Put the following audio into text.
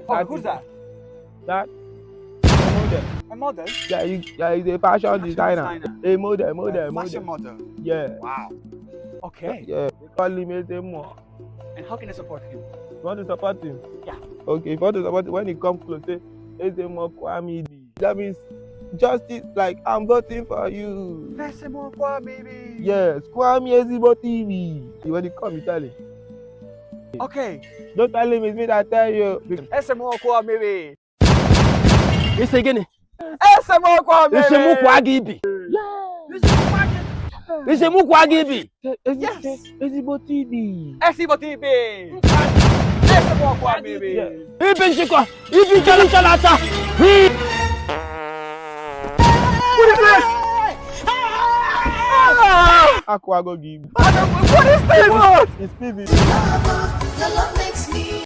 Oh, who's that? That model. A model? Yeah, he's a fashion designer. A model. Fashion model. Yeah. Wow. Okay. Yeah. They call him Ezemo. And how can I support him? You want to support him? Yeah. Okay, if you want to support him, when he comes close, say Ezemo Kwamidi. That means justice, like I'm voting for you. Ezemo Kwamidi. Yes, Kwame Ezebo TV. When he come, you tell him. Okay. Don't tell him it's me that tell you. Ezemo Kwamidi. Ese gini. Ezemo Kwamidi. Ese mu kwa gibi. Ese mu kwa gibi. Yes. Ezebo TV. Ezemo TV. Ezemo Kwamidi. Ibi nchiko. Ibi chali chalata. What is this? Aqua go give. What is this? It's PV. Your love makes me